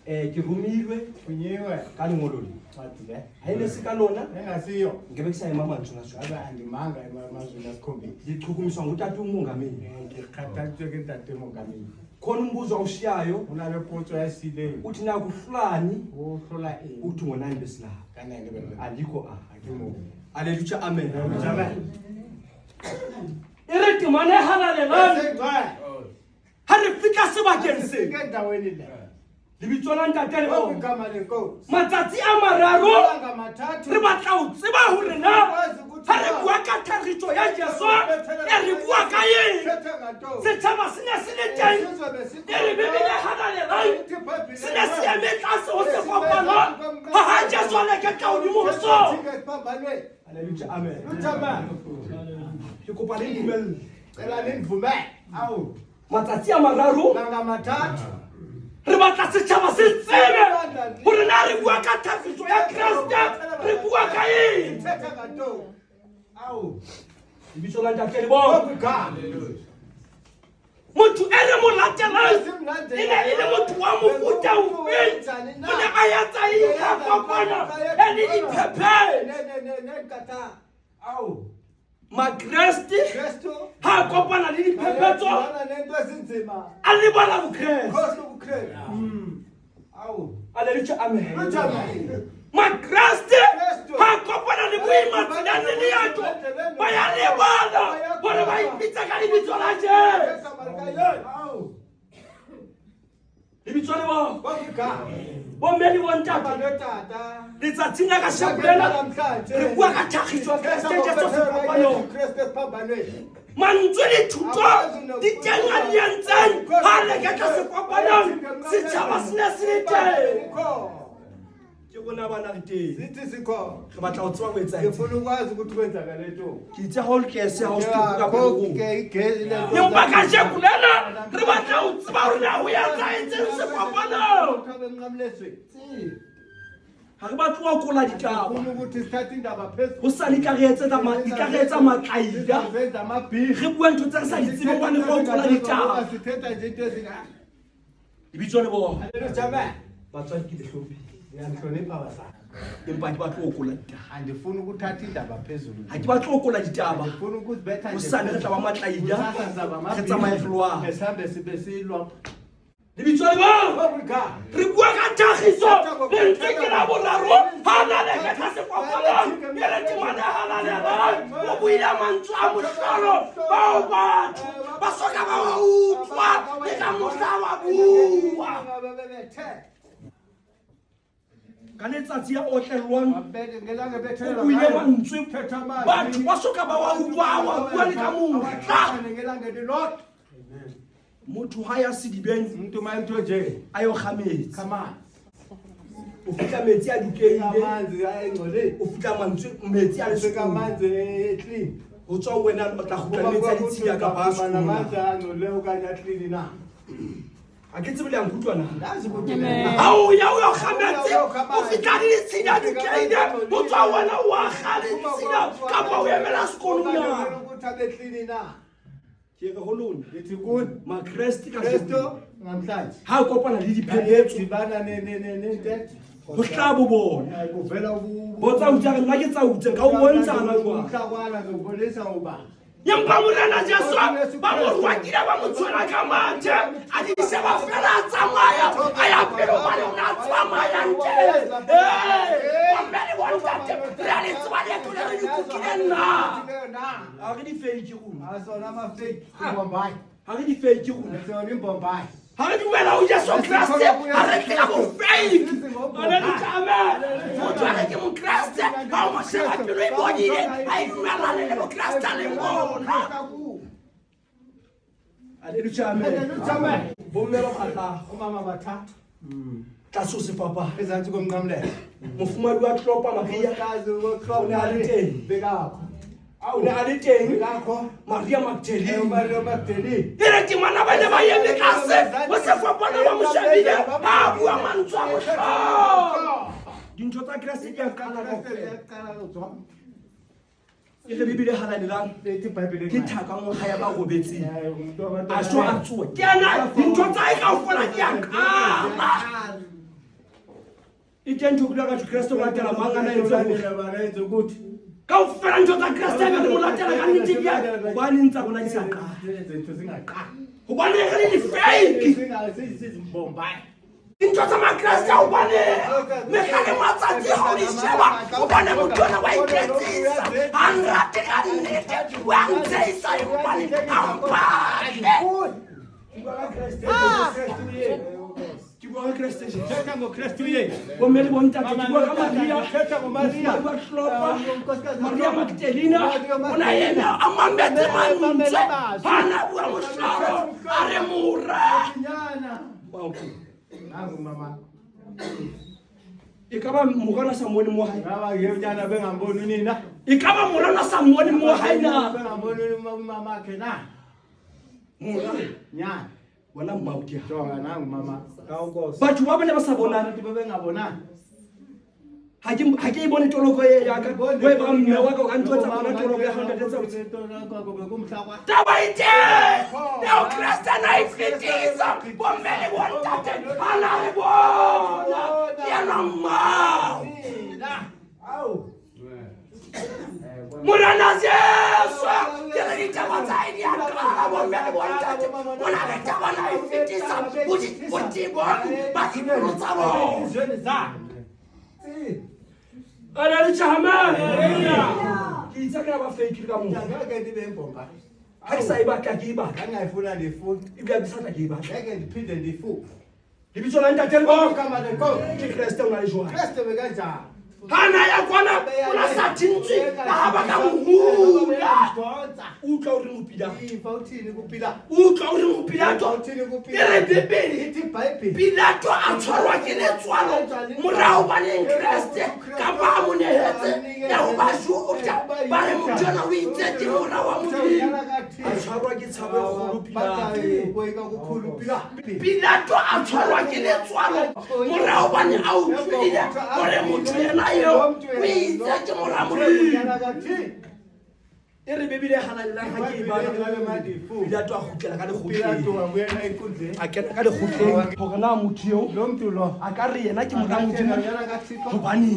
Ke rumilwe ka lengolo le ha ene se ka lona ngebe ke sa ema mantswe ndichukumiswa ngutata umongameli khona umbuzo awushiyayo uthi nakuhlani uthi ngo-9 besilapha alikho aleluya amen ire temane halalelane ha re fika sebakeng se lebitso la ntate lebo matsatsi a mararo re batla ho tseba hore na ha re bua ka tlhagiso ya Jesu re bua ka eng setjhaba se ne se le teng re bebile halalelane se ne se eme tlase ho sefapano ha Jesu a le ka hodimo ho so haleluya amen ke kopa le dumelle matsatsi a mararo re batla setjhaba se tsebe hore na re bua ka tlhagiso ya Kriste re bua ka eng lebitso la ntate lebo motho e re mo latelang e ne e le motho wa mofuta ofeng o ne a yatsa eng ha kopana e le diphephe makreste ha kopana le diphephetso a le bala bokreste aleluya amen makreste ha kopana le boima tsa le yato ba ya le bala hore ba ipitsa ka lebitso la Jesu lebitso le bo mmeli bo ntata letsatsing la ka shabulela re bua ka tlhagiso ya Kriste mantswe le thuto di teng a di entseng ha le ka sekopanong setjhaba se ne se le teng ke bona bana re teng re batla ho tswa go etsa ke itse ha o ke se ha o stuka ka go empa ka jekulena re batla ho tseba hore na o ya tsaetseng sekopanong ha re batla ho kola ditaba ho sa le ka re etsetsa matlaida re bua ntho tse re sa di tsebe hobane go kola ditaba lebitso le bo batswadi ke dihlomphi empa ke batla ho kola ditaba andifuni ukuthatha indaba phezulu ha ke batla ho kola ditaba andifuni ukuzibetha ho sa le re tla ba matlaida re tsamaye floa mhlambe sibe silwa lebitso le bo re bua ka tlhagiso le ntse ke la boraro ha na le ka sekopanong e re temane halalela o buile mantswe a mohlolo bao batho ba soka ba wa utlwa le ka mohla wa bua ka letsatsi ya otlelwang o buile mantswe batho ba soka ba wa utlwa wa bua le ka mohla motho ha ya sedibeng mntu mayitho nje ayo khametse kama o fitla metsi a dukehile amanzi ayengcole o fitla mantswe metsi a seka amanzi clean ho tswa wena o tla kgutla metsi a ditshila ka ba mana amanzi angcole okanye clean na a ke tsebe le nkutwana ndazi ukuthi ha o ya o khametse o fitla le ditshila dukehile ho tswa wena wa khale ditshila ka ba o emela sekolong na ukuthi abe clean na ke ka holona lithi kun makreste ka Kristo namhlanje ha kopana le diphephetso dibana nentetho ho hlabo bona kuvela botsa o tla nna ke tsa utse ka o bontshana jwa umhlakwana ngobonisa uba yempa morena Jesu ba mo rwakile ba mo tshwara ka mathe a di se ba fela tsamaya a ya pelo ba le na tsamaya ntle wa mbele wa ntate re a le tswa le tole re dikukile nna a re di fake go asona ma fake bombay ha re di fake go asona bombay Ha di wela o Jesu Kriste a re ke go fake ana di tama o tsale ke mo Kriste ha o mo sheba ke lo ibonile ai dumela le mo Kriste le bona Hallelujah. bomme ba khata Umama bathathu. tla so se papa Ezansi komncamlela. mofumadi wa tlopa Maria Umkazi o ne a le wokuhlala teng bekakho. o ne a le teng Bekakho. Maria Magdalene Maria Magdalene. ere ke mana ba ne ba yeme kase o se fapana ba mo shabile ha bua mantswa mo hlo dintho tsa Kriste di a kana kaofela e re bibele halalelang ke thaka mo ga ya ba robetseng a so a tsoa ke ana dintho tsa e kaofela ke a kana e teng thokula ka Kriste o latela mangana e tse go kaofela ntho tsa Kriste ga re mo latela ka nnete ya ba le ntsa bona di sa ka go ba le re di fake dintho tsa makreste o bane me ka le matsatsi ha o di sheba o bane motho ona wa iketsisa a nrate ka nnete wa ntseisa o bane ampa ke bua Kriste je Thetha ngoKristu Yesu. bomme le bontate ke bua ka Maria Thetha ngoMaria. ba hlopa Maria Magdalena ona yena a mametse mantswe hana bua mohlalo a re mora Nyana. wow Nangu mama. e ka ba morana sa mone mo hae Ngaba ngiyonyana bengamboni nina. e ka ba morana sa mone mo hae na Bengamboni mama ke na. mora Nyana. wala mmauti Jonga nangu mama. Kawukosi. batho ba bane ba sa bonana Abantu bengabonani. ha ke bone toloko e ya ka we ba mme wa ka ka ntwa tsa bona toloko ya 100 tsa taba ite ya o Kriste na ifitisa bomme le bontate ana le bona ya na mau Murana Jesu ke re ditaba tsa edi ya ka bomme le bontate mona le taba na ifitisa buti bona ba di tsa bona ana le chama ke itse ka ba fake ka mo Ngeke ndibe imbomba. ha ke sa iba ka ke iba Ngangayifuna ndifuna. e bia bisa ka ke iba Ngeke ndiphinde ndifuke. le bitso la ntate bo Kama lenkosi. ke Kriste o na le jwa Kriste bekanjani? hana ya kwana ona sa tintsi ba ba ka mhula utlwa o re mopila Ifa uthini kuphila? utlwa o re mopila to Uthini e kuphila? re bebeli Ithi iBhayibheli. Pilato a tshwarwa ke letswalo morao ba leng Kriste ka ba mo nehetse ya ho ba juta ba re motho ona o itse ke morao wa modimo a tshwarwa ke tshabo e kgolo Pilato a tshwarwa ke letswalo morao ba ne a utlwile gore motho yena eo o itse ke morao modimo e re bebile halalelang ha ke e bala Pilato a gutlela ka lekgotleng a kena ka lekgotleng gore na motho eo a ka re yena ke morao modimo gobane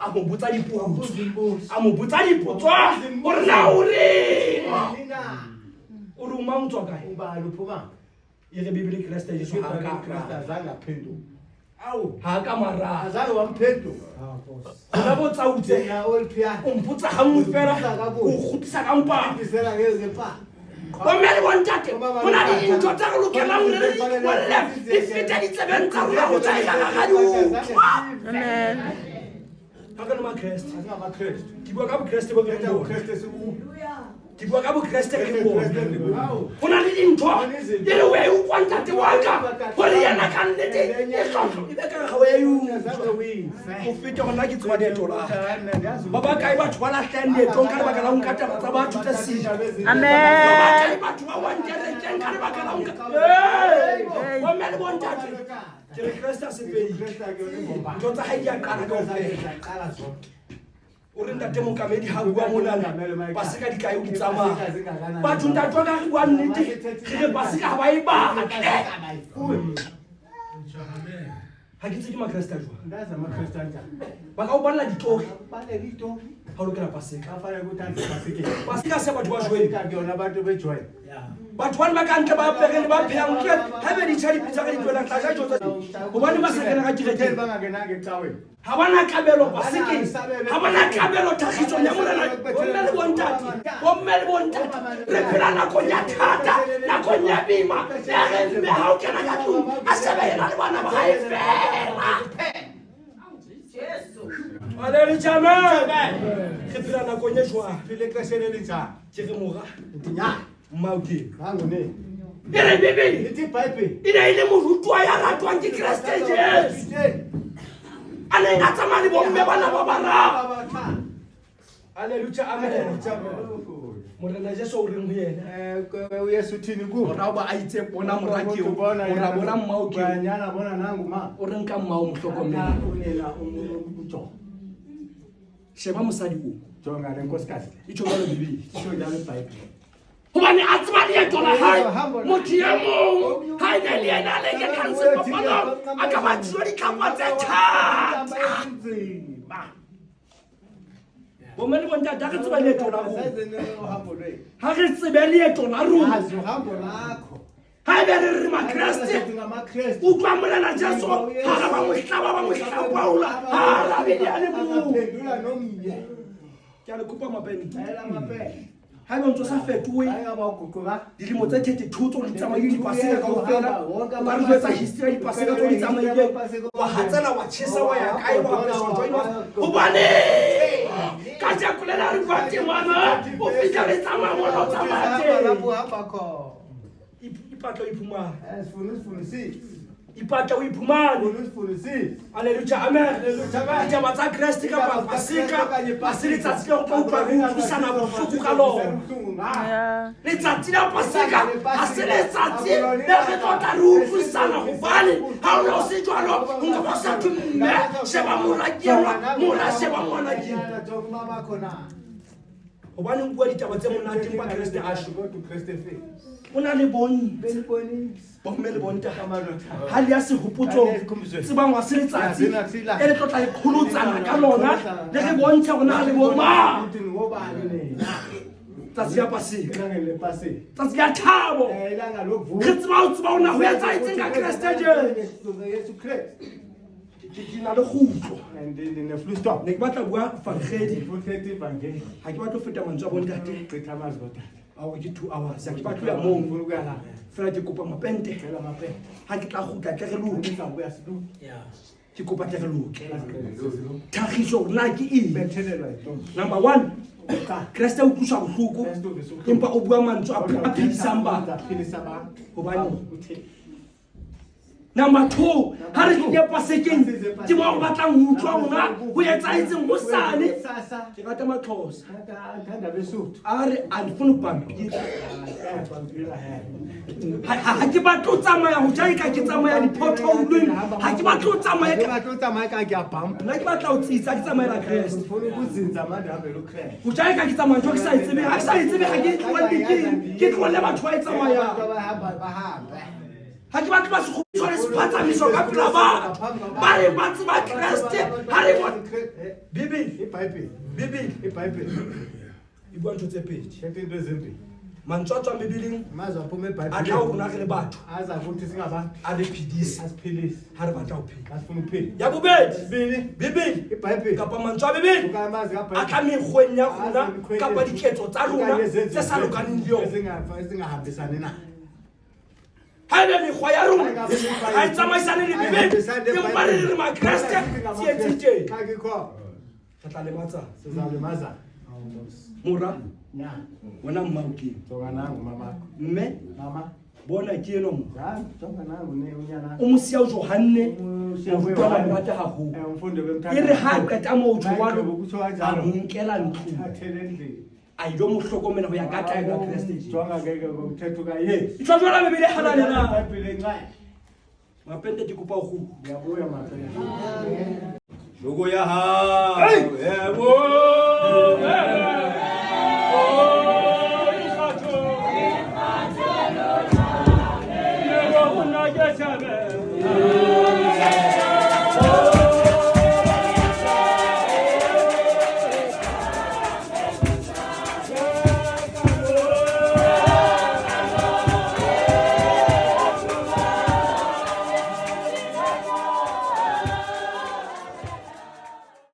a mo botsa dipotso gore na o reng o re o mang tswa kae e re bebile Kriste Jesu ha ka mara ona bo tsautse o mpotsa gangwe fela o kgutlisa ka mpa bomme le bontate go na le dintho tsa go lokelang re le dikolle di feta ditsebeng tsa rona go tsaega ga di utlwa ga ka le makreste ke bua ka bokreste bo ke ke bua ka bokreste ke bona go na le dintho di le we o kwa ntate wa ka gore yena ka nnete e tlotlo e be ka ga we o fete gona ke tswa leeto la ba ba kae batho ba latlhang leetong ka lebaka la go nka taba tsa batho tse sika ba ba kae batho ba wankerekeng ka lebaka la bomme le bontate ke re Kriste a sepedi ntho tsa gae di a qala ka ofela o re ntate mokamedi ha bua monana paseka di kae o di tsamaya batho ntate wa ka re bua nnete re paseka ha ba e batle ha ke tse ke makreste a jwa ba ka o banela ditori ha o lokela paseka paseka se batho ba jweng batho bane ba kantle ba pegele ba pheyang ke ha be di tshadi pitsa ka ditlola tla ja jotsa go bane ba se kena ka direke ha bana kabelo ba sekeng ha bana kabelo tlhagiso ya molana bona le bontati bomme le bontati re phela nako ya thata nako ya bima ya re me ha o kena ka tlung a sebela le bana ba hae fela Hallelujah, amen. Ke phela nako ya jwa Phile ka sheneletsa. ke re mora Nya. mauke Hangone. ere bibeli Iti pipe. ina ile morutwa ya ratwang ke Kriste Jesu a ne a tsamaya le bomme bana ba bararo. Hallelujah, amen. Morena Jesu o reng ho yena O Yesu thini ku. mora ba a itse bona mora ke o mora bona mmao ke Nyana bona nangu ma. o reng ka mmao mohlokomela Unela umutho. sheba mosadi o Jonga le nkosikazi. e tshwana le bibeli Sho ya le pipe. hobane a tseba leeto la hae motho e mong ha e ne le yena a leke transepapalong a ka ba tshilo ditlhapa tse thata bomme le bontate ha re tseba leeto la rona ha re tsebe leeto la rona ha ebe re re makreste utlwa molena Jesu ha ra ba mo hlaba ba mo hlapaola ha ra be ya le mo ke a le kopa mapente ha ebe ntse sa fetoe dilemo tse 32 tso di tsamaile di paseka kaofela o ka re jwetsa history di paseka tso di tsamaile wa hatsela wa tshesa wa ya kae wa apesa join wa hobane ka ja kulela re kwa temana o fitla le tsamaya mona tsamaya ipatla iphumana ipatla o iphumane Hallelujah, amen. Ditaba tsa Kriste ka pasika a se letsatsi la go utlwa re utlwisana bohloko ka lona letsatsi la pasika a se letsatsi le re tlotla re utlwisana gobane ha o ne o se jwalo nka ba sa thumme sheba morakielwa mora sheba ngwana ke gobane o bua ditaba tse monateng ba Kriste a sho o na le bontsi bomme le bontaga ha le ya sehopotso tsebang wa se letsatsi e le tlotla ikgolotsana ka lona le ge bontsha go na le boma tsatsi ya pasika tsatsi ya thabo re tseba o tseba o na go etsa etseng ka Kriste Jesu ke na le kgutlo ne ke batla bua fangedi ha ke batla go feta mantswe a bontate ao ke 2 hours ha ke batla ya moo fela ke kopa mapente ha ke tla gutla ke re loke ke kopa ke re loke tlhagiso na ke eng number 1 Kriste o tlosa bohloko empa o bua mantswe a phedisang batho hobane number 2 ha re ke pasekeng ke mo batlang ho utlwa ona ho etsaetseng ho sane ke rata maXhosa a re andifuna upampiri ha ke batla o tsamaya ho jaika ke tsamaya dipotholong ha ke batla o tsamaya ka ke a bump nna ke batla o tsitsa ke tsamaya la Kriste ufuna ukuzinza manje hambe lo Kriste ho jaika ke tsamaya ntho ke sa itsebe ha ke sa itsebe ha ke tlwele ke tlwele batho ba tsamaya ha ke batla ba se go tswela sepatsamiso ka pela ba re ba tseba Kriste ha re bona bibeli e bua ntho tse pedi mantswe a tswang bibeleng a tla o rona re le batho a le phedisa ha re batla ho phela ya bobedi bibeli kapa mantswe a bibeli a tla mekgweng ya rona kapa diketso tsa rona tse sa lokaneng le yona ha ebe mekgwa ya rona ha e tsamaisane le bibeli empa re re makreste tsietsiteng re tla lematsa mora wena mmao ke mme bona ke eno mo o mo sia o Johanne o rutwa ba rata haholo e re ha qeta mo o jwalo a mo nkela ntlo a yo mo hlokomela ho ya ka taelo ya Kriste e tshwa jwala bebele halale na mapente ke kopa go ya boya mapente logo ya ha yebo